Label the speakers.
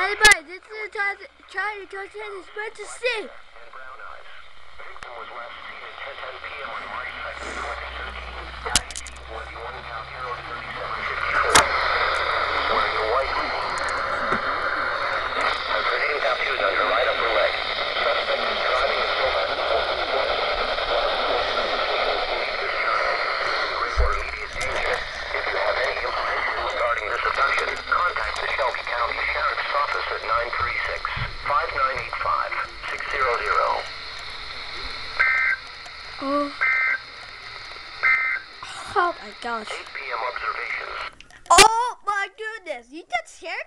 Speaker 1: Anybody, this is trying to touch an emergency.
Speaker 2: Victim was last seen at 10:10 p.m. on March 2nd, 2013. Was the one count 03754. Wearing a white. Her name tattooed on her right upper leg. Suspect is driving a silver. Report immediate danger. If you have any information regarding this abduction, contact the Shelby County Sheriff's Office at 936-5985-600.
Speaker 1: Oh my gosh.
Speaker 2: 8 p.m. observations.
Speaker 1: Oh my goodness. You just scared